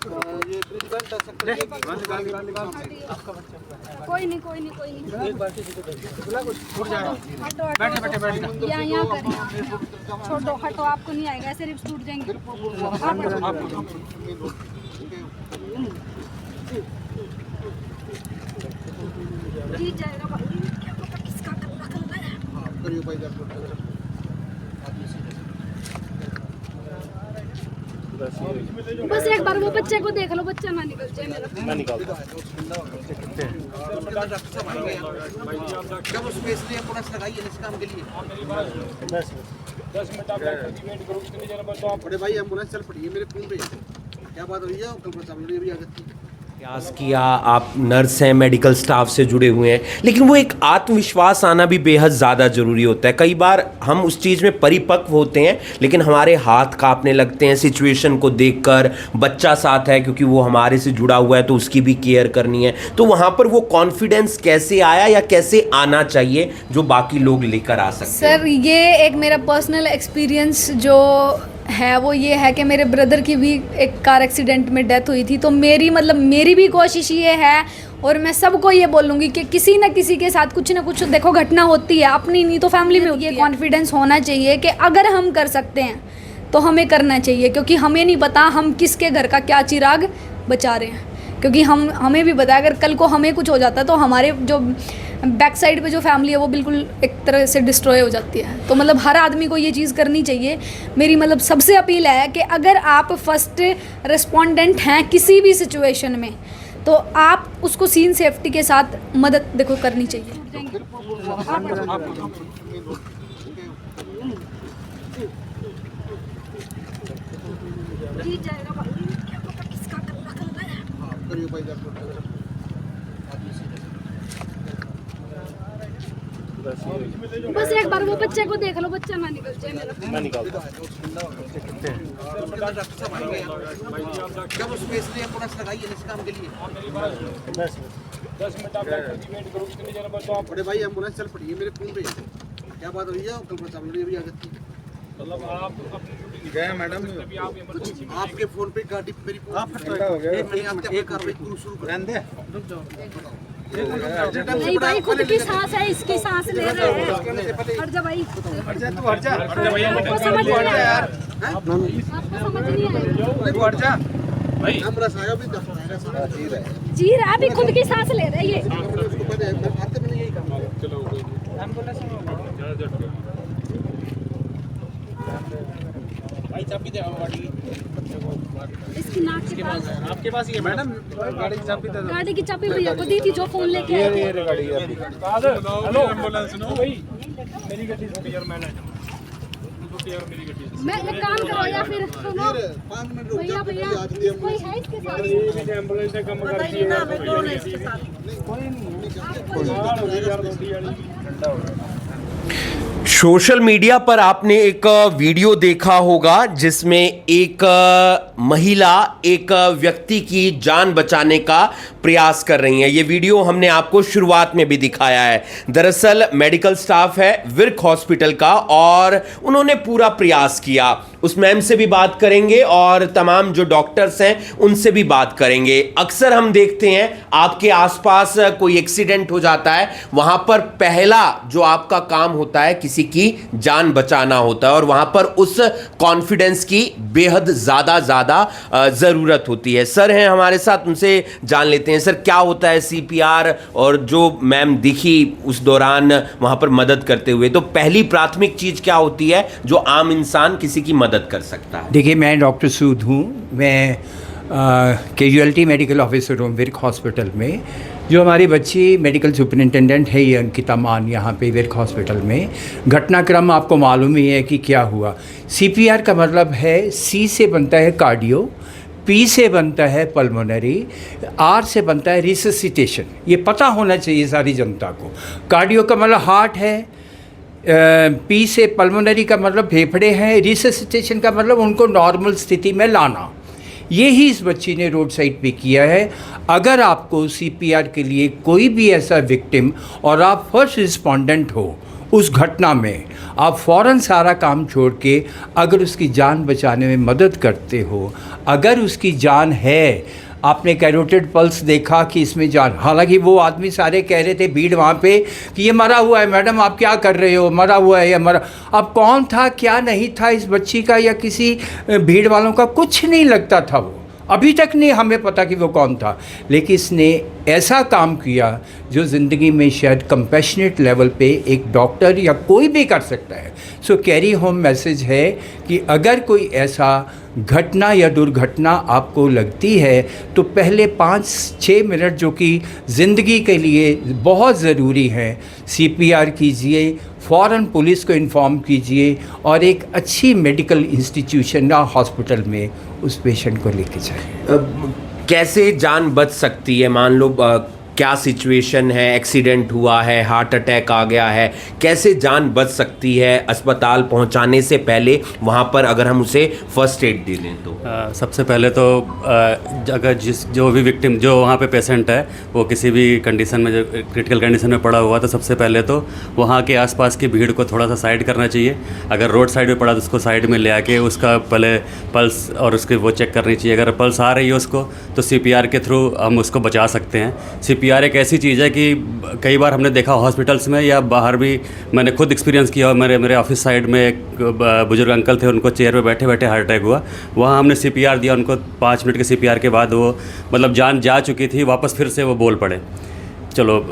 कोई नहीं यहाँ करें, छोड़ो, हटो, आपको नहीं आएगा, ऐसे रिप्स टूट जाएंगे। जीत जाएगा भाई, क्या पता किसका कल्ला कल्ला है। बस एक बार वो बच्चे को देख लो, बच्चा ना निकल जाए मेरा। मैं निकालता जब उसमें इसलिए एम्बुलेंस लगाई है इस काम के लिए। 10 मिनट आप वेट करो, कितनी देर बाद तो आप बड़े भाई एम्बुलेंस चल पड़ी है मेरे फोन पे। क्या बात हुई है? कल्पना साहब ने अभी आ जाती है। प्रयास किया, आप नर्स हैं, मेडिकल स्टाफ से जुड़े हुए हैं, लेकिन वो एक आत्मविश्वास आना भी बेहद ज़्यादा ज़रूरी होता है। कई बार हम उस चीज़ में परिपक्व होते हैं, लेकिन हमारे हाथ कांपने लगते हैं सिचुएशन को देखकर। बच्चा साथ है क्योंकि वो हमारे से जुड़ा हुआ है, तो उसकी भी केयर करनी है। तो वहाँ पर वो कॉन्फिडेंस कैसे आया या कैसे आना चाहिए जो बाकी लोग लेकर आ सकते हैं? सर, ये एक मेरा पर्सनल एक्सपीरियंस जो है वो ये है कि मेरे ब्रदर की भी एक कार एक्सीडेंट में डेथ हुई थी। तो मेरी भी कोशिश ये है, और मैं सबको ये बोलूँगी कि किसी न किसी के साथ कुछ ना कुछ देखो घटना होती है, अपनी नहीं तो फैमिली में होती है। कॉन्फिडेंस होना चाहिए कि अगर हम कर सकते हैं तो हमें करना चाहिए, क्योंकि हमें नहीं पता हम किसके घर का क्या चिराग बचा रहे हैं। क्योंकि हमें भी पता है अगर कल को हमें कुछ हो जाता है तो हमारे जो बैक साइड पे जो फैमिली है वो बिल्कुल एक तरह से डिस्ट्रॉय हो जाती है। तो हर आदमी को ये चीज़ करनी चाहिए। मेरी सबसे अपील है कि अगर आप फर्स्ट रिस्पोंडेंट हैं किसी भी सिचुएशन में, तो आप उसको सीन सेफ्टी के साथ मदद देखो करनी चाहिए। जीत जाएगा भाई, क्या पता किसका कल्ला कल्ला है। बस एक बार वो बच्चे को देख लो, बच्चा ना निकल जाए मेरा। मैं निकालता जब उसमें इसलिए एम्बुलेंस लगाई है इस काम के लिए। 10 मिनट आप वेट करो, कितनी देर बाद तो आप बड़े भाई एम्बुलेंस चल पड़ी है मेरे फोन पे। क्या बात हुई है? कल्पना साहब ने अभी आ जाती है। मतलब आप गए मैडम, आपके फोन पे गाड़ी मेरी हो गया। एक कार्रवाई शुरू कर दे। नहीं भाई, खुद की सांस है, इसकी सांस ले रहे हैं। हट जा भाई, हट जा तू, हट जा आपको समझ नहीं आया यार, आपको समझ नहीं आया। तू हट जा भाई। हमरा साया भी जी रहा है, अभी खुद की सांस ले रहा है ये। उसको पता है मैं आते मैंने यही कहा। चलो भाई चाबी दे गाड़ी इसकी नाक के पास। आपके पास ही है मैडम, गाड़ी की चाबी दे दो। गाड़ी की चाबी भैया को दी थी जो फोन लेके आए थे। ये गाड़ी है आपकी। हेलो एम्बुलेंस नो भाई, मेरी गड्डी से यार मैं यार मेरी गड्डी मैं एक काम करो या फिर सुनो 5 मिनट रुक जा। भैया, कोई है इसके साथ? ये एम्बुलेंस से कम करती है ना, मैं कौन है इसके साथ? कोई नहीं यार, रोटी वाली ठंडा हो रहा है। सोशल मीडिया पर आपने एक वीडियो देखा होगा जिसमें एक महिला एक व्यक्ति की जान बचाने का प्रयास कर रही हैं। ये वीडियो हमने आपको शुरुआत में भी दिखाया है। दरअसल मेडिकल स्टाफ है विर्क हॉस्पिटल का, और उन्होंने पूरा प्रयास किया। उस मैम से भी बात करेंगे और तमाम जो डॉक्टर्स हैं उनसे भी बात करेंगे। अक्सर हम देखते हैं आपके आसपास कोई एक्सीडेंट हो जाता है, वहां पर पहला जो आपका काम होता है किसी की जान बचाना होता है, और वहां पर उस कॉन्फिडेंस की बेहद ज़्यादा ज़रूरत होती है। सर हैं हमारे साथ, उनसे जान लेते हैं। सर, क्या होता है CPR, और जो मैम दिखी उस दौरान वहां पर मदद करते हुए, तो पहली प्राथमिक चीज़ क्या होती है जो आम इंसान किसी की मदद कर सकता है? देखिए, मैं डॉक्टर सूद हूँ। मैं कैजुअलिटी मेडिकल ऑफिसर हूँ विर्क हॉस्पिटल में। जो हमारी बच्ची मेडिकल सुपरिटेंडेंट है ये अंकिता मान, यहाँ पे विर्क हॉस्पिटल में घटनाक्रम आपको मालूम ही है कि क्या हुआ। CPR का मतलब है, C से बनता है कार्डियो, P से बनता है पल्मोनरी, R से बनता है रिससिटेशन। ये पता होना चाहिए सारी जनता को। कार्डियो का मतलब हार्ट है, P से पल्मोनरी का मतलब फेफड़े हैं, रिससिटेशन का मतलब उनको नॉर्मल स्थिति में लाना। ये ही इस बच्ची ने रोड साइड पे किया है। अगर आपको CPR के लिए कोई भी ऐसा विक्टिम और आप फर्स्ट रिस्पोंडेंट हो, उस घटना में आप फ़ौरन सारा काम छोड़ के अगर उसकी जान बचाने में मदद करते हो, अगर उसकी जान है, आपने कैरोटिड पल्स देखा कि इसमें जान, हालांकि वो आदमी सारे कह रहे थे भीड़ वहाँ पे कि ये मरा हुआ है मैडम, आप क्या कर रहे हो, मरा हुआ है या मरा। अब कौन था क्या नहीं था इस बच्ची का या किसी भीड़ वालों का कुछ नहीं लगता था, वो अभी तक नहीं हमें पता कि वो कौन था, लेकिन इसने ऐसा काम किया जो ज़िंदगी में शायद कंपैशनेट लेवल पे एक डॉक्टर या कोई भी कर सकता है। सो कैरी होम मैसेज है कि अगर कोई ऐसा घटना या दुर्घटना आपको लगती है तो पहले 5-6 मिनट जो कि ज़िंदगी के लिए बहुत ज़रूरी है, CPR कीजिए, फ़ौरन पुलिस को इन्फॉर्म कीजिए और एक अच्छी मेडिकल इंस्टीट्यूशन या हॉस्पिटल में उस पेशेंट को लेके जाइए। कैसे जान बच सकती है? मान लो क्या सिचुएशन है, एक्सीडेंट हुआ है, हार्ट अटैक आ गया है, कैसे जान बच सकती है अस्पताल पहुंचाने से पहले? वहां पर अगर हम उसे फर्स्ट एड दे दें तो सबसे पहले तो अगर जो भी विक्टिम जो वहाँ पे पेशेंट है वो किसी भी कंडीशन में, जो क्रिटिकल कंडीशन में पड़ा हुआ, तो सबसे पहले तो वहाँ के आसपास की भीड़ को थोड़ा सा साइड करना चाहिए। अगर रोड साइड में पड़ा तो उसको साइड में ले आके उसका पहले पल्स और उसकी वो चेक करनी चाहिए। अगर पल्स आ रही है उसको तो CPR के थ्रू हम उसको बचा सकते हैं। CPR एक ऐसी चीज़ है कि कई बार हमने देखा हॉस्पिटल्स में या बाहर भी, मैंने खुद एक्सपीरियंस किया। मेरे ऑफिस साइड में एक बुजुर्ग अंकल थे, उनको चेयर पे बैठे बैठे हार्ट अटैक हुआ। वहाँ हमने CPR दिया उनको, 5 मिनट के CPR के बाद वो मतलब जान जा चुकी थी, वापस फिर से वो बोल पड़े। चलो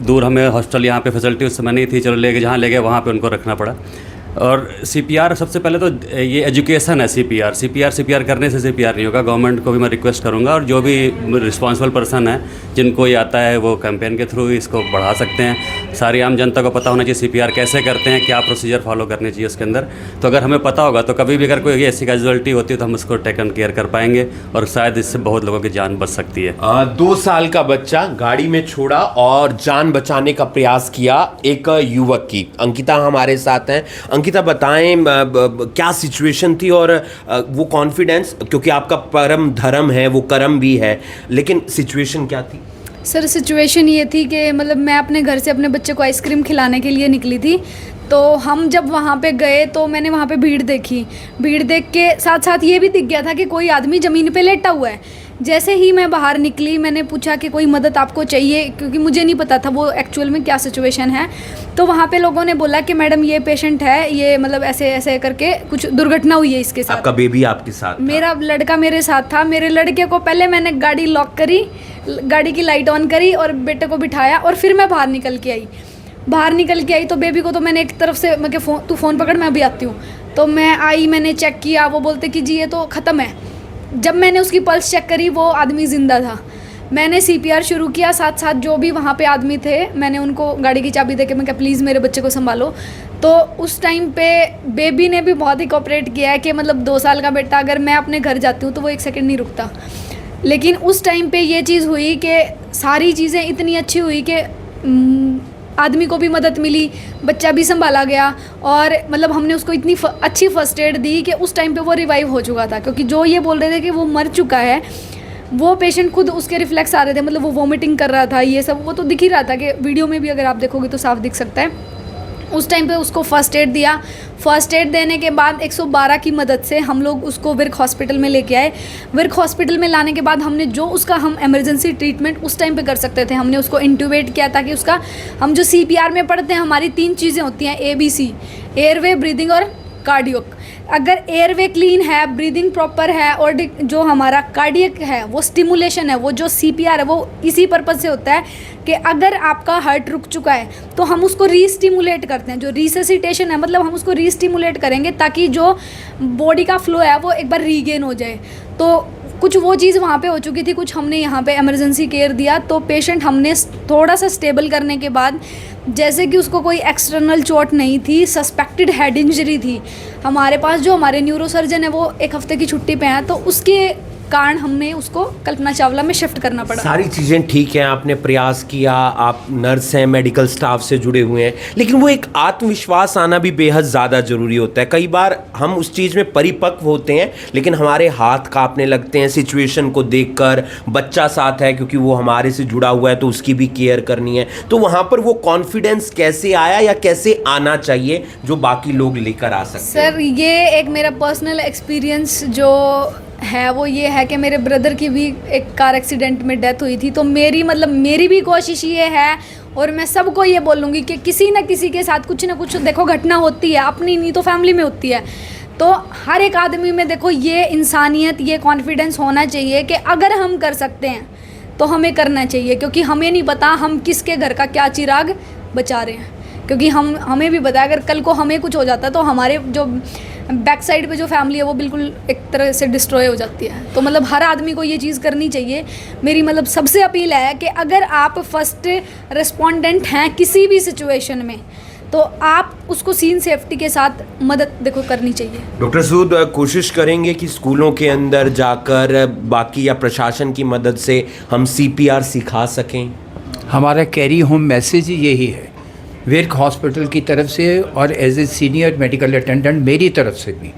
दूर हमें हॉस्पिटल यहाँ पे फैसिलिटी उस समय नहीं थी, चलो ले गए, जहाँ ले गए वहाँ पे उनको रखना पड़ा। और CPR सबसे पहले तो ये एजुकेशन है। CPR करने से CPR नहीं होगा। गवर्नमेंट को भी मैं रिक्वेस्ट करूँगा और जो भी रिस्पॉन्सिबल पर्सन है जिनको ये आता है वो कैंपेन के थ्रू इसको बढ़ा सकते हैं। सारी आम जनता को पता होना चाहिए CPR कैसे करते हैं, क्या प्रोसीजर फॉलो करने चाहिए उसके अंदर। तो अगर हमें पता होगा तो कभी भी अगर कोई ऐसी कैजुअलिटी होती है तो हम उसको टेकन केयर कर पाएंगे और शायद इससे बहुत लोगों की जान बच सकती है। 2 साल का बच्चा गाड़ी में छोड़ा और जान बचाने का प्रयास किया एक युवक की। अंकिता हमारे साथ हैं। अंकिता बताएं क्या सिचुएशन थी और वो कॉन्फिडेंस, क्योंकि आपका परम धर्म है, वो कर्म भी है, लेकिन सिचुएशन क्या थी? सर सिचुएशन ये थी कि मतलब मैं अपने घर से अपने बच्चे को आइसक्रीम खिलाने के लिए निकली थी। तो हम जब वहाँ पे गए तो मैंने वहाँ पे भीड़ देखी। भीड़ देख के साथ साथ ये भी दिख गया था कि कोई आदमी ज़मीन पे लेटा हुआ है। जैसे ही मैं बाहर निकली मैंने पूछा कि कोई मदद आपको चाहिए, क्योंकि मुझे नहीं पता था वो एक्चुअल में क्या सिचुएशन है। तो वहाँ पे लोगों ने बोला कि मैडम ये पेशेंट है, ये मतलब ऐसे ऐसे करके कुछ दुर्घटना हुई है इसके साथ। आपका बेबी आपके साथ था? मेरा लड़का मेरे साथ था। मेरे लड़के को पहले मैंने गाड़ी लॉक करी, गाड़ी की लाइट ऑन करी और बेटे को बिठाया और फिर मैं बाहर निकल के आई। तो बेबी को तो मैंने एक तरफ से मैं तू फ़ोन पकड़ मैं अभी आती हूँ। तो मैं आई, मैंने चेक किया, वो बोलते कि जी ये तो ख़त्म है। जब मैंने उसकी पल्स चेक करी वो आदमी ज़िंदा था। मैंने CPR शुरू किया, साथ साथ जो भी वहाँ पे आदमी थे मैंने उनको गाड़ी की चाबी दे के मैं कहा प्लीज़ मेरे बच्चे को संभालो। तो उस टाइम पे बेबी ने भी बहुत ही कोऑपरेट किया है कि मतलब 2 साल का बेटा अगर मैं अपने घर जाती हूँ तो वो 1 सेकंड नहीं रुकता। लेकिन उस टाइम पे ये चीज़ हुई कि सारी चीज़ें इतनी अच्छी हुई कि आदमी को भी मदद मिली, बच्चा भी संभाला गया और मतलब हमने उसको इतनी अच्छी फर्स्ट एड दी कि उस टाइम पे वो रिवाइव हो चुका था। क्योंकि जो ये बोल रहे थे कि वो मर चुका है, वो पेशेंट खुद उसके रिफ्लेक्स आ रहे थे, मतलब वो वॉमिटिंग कर रहा था, ये सब वो तो दिख ही रहा था कि वीडियो में भी अगर आप देखोगे तो साफ दिख सकता है। उस टाइम पे उसको फ़र्स्ट एड दिया। फ़र्स्ट एड देने के बाद 112 की मदद से हम लोग उसको विर्क हॉस्पिटल में लेके आए। विर्क हॉस्पिटल में लाने के बाद हमने जो उसका हम इमरजेंसी ट्रीटमेंट उस टाइम पे कर सकते थे, हमने उसको इंट्यूबेट किया ताकि उसका, हम जो CPR में पढ़ते हैं हमारी 3 चीज़ें होती हैं ABC, एयरवे, ब्रीदिंग और कार्डियक। अगर एयरवे क्लीन है, ब्रीदिंग प्रॉपर है और जो हमारा कार्डियक है वो स्टिमुलेशन है, वो जो CPR है वो इसी पर्पज़ से होता है कि अगर आपका हार्ट रुक चुका है तो हम उसको रीस्टिमुलेट करते हैं। जो रिससिटेशन है मतलब हम उसको रीस्टिमुलेट करेंगे ताकि जो बॉडी का फ्लो है वो एक बार रीगेन हो जाए। तो कुछ वो चीज़ वहाँ पे हो चुकी थी, कुछ हमने यहाँ पे इमरजेंसी केयर दिया। तो पेशेंट हमने थोड़ा सा स्टेबल करने के बाद, जैसे कि उसको कोई एक्सटर्नल चोट नहीं थी, सस्पेक्टेड हेड इंजरी थी, हमारे पास जो हमारे न्यूरोसर्जन है वो 1 हफ्ते की छुट्टी पे हैं, तो उसके कारण हमें उसको कल्पना चावला में शिफ्ट करना पड़ा। सारी चीज़ें ठीक हैं, आपने प्रयास किया, आप नर्स हैं, मेडिकल स्टाफ से जुड़े हुए हैं, लेकिन वो एक आत्मविश्वास आना भी बेहद ज़्यादा ज़रूरी होता है। कई बार हम उस चीज़ में परिपक्व होते हैं लेकिन हमारे हाथ कांपने लगते हैं सिचुएशन को देखकर। बच्चा साथ है क्योंकि वो हमारे से जुड़ा हुआ है तो उसकी भी केयर करनी है, तो वहाँ पर वो कॉन्फिडेंस कैसे आया या कैसे आना चाहिए जो बाकी लोग लेकर आ सकते हैं? सर ये एक मेरा पर्सनल एक्सपीरियंस जो है वो ये है कि मेरे ब्रदर की भी एक कार एक्सीडेंट में डेथ हुई थी। तो मेरी भी कोशिश ये है और मैं सबको ये बोलूँगी कि किसी न किसी के साथ कुछ ना कुछ देखो घटना होती है, अपनी नहीं तो फैमिली में होती है। तो हर एक आदमी में देखो ये इंसानियत, ये कॉन्फिडेंस होना चाहिए कि अगर हम कर सकते हैं तो हमें करना चाहिए, क्योंकि हमें नहीं पता हम किसके घर का क्या चिराग बचा रहे हैं। क्योंकि हमें भी पता है अगर कल को हमें कुछ हो जाता है तो हमारे जो बैक साइड पे जो फैमिली है वो बिल्कुल एक तरह से डिस्ट्रॉय हो जाती है। तो मतलब हर आदमी को ये चीज़ करनी चाहिए। मेरी मतलब सबसे अपील है कि अगर आप फर्स्ट रिस्पोंडेंट हैं किसी भी सिचुएशन में तो आप उसको सीन सेफ्टी के साथ मदद देखो करनी चाहिए। डॉक्टर सूद, कोशिश करेंगे कि स्कूलों के अंदर जाकर बाकी या प्रशासन की मदद से हम CPR सिखा सकें। हमारा कैरी होम मैसेज यही है विर्क हॉस्पिटल की तरफ से और as a senior medical attendant मेरी तरफ से भी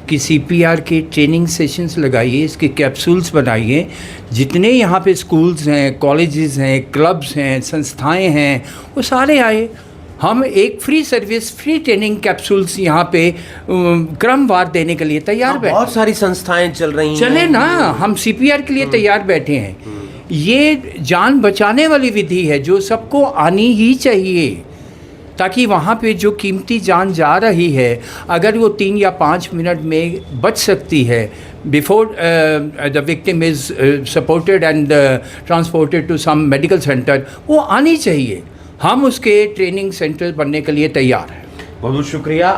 कि CPR के ट्रेनिंग सेशंस लगाइए, इसके कैप्सूल्स बनाइए। जितने यहाँ पे स्कूल्स हैं, कॉलेजेस हैं, क्लब्स हैं, संस्थाएं हैं, वो सारे आए। हम एक free service, free training capsules यहाँ पे क्रमवार देने के लिए तैयार बैठे। बहुत सारी संस्थाएं चल रही हैं, चले ना, हम CPR के लिए तैयार बैठे हैं। ये जान बचाने वाली विधि है जो सबको आनी ही चाहिए, ताकि वहाँ पे जो कीमती जान जा रही है अगर वो 3 या 5 मिनट में बच सकती है before the victim is supported and transported to some medical centre, वो आनी चाहिए। हम उसके ट्रेनिंग सेंटर बनने के लिए तैयार हैं। बहुत बहुत शुक्रिया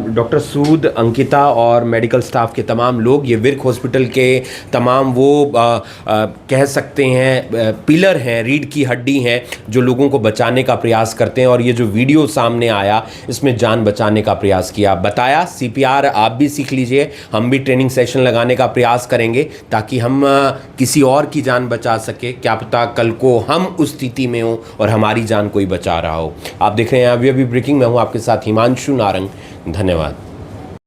डॉक्टर सूद, अंकिता और मेडिकल स्टाफ के तमाम लोग। ये विर्क हॉस्पिटल के तमाम वो कह सकते हैं पिलर हैं, रीढ़ की हड्डी हैं जो लोगों को बचाने का प्रयास करते हैं। और ये जो वीडियो सामने आया इसमें जान बचाने का प्रयास किया, बताया। CPR आप भी सीख लीजिए, हम भी ट्रेनिंग सेशन लगाने का प्रयास करेंगे ताकि हम किसी और की जान बचा सके। क्या पता कल को हम उस स्थिति में हों और हमारी जान कोई बचा रहा हो। आप देख रहे हैं अभी ब्रेकिंग में हूँ आपके साथ हिमांशु नारंग। धन्यवाद।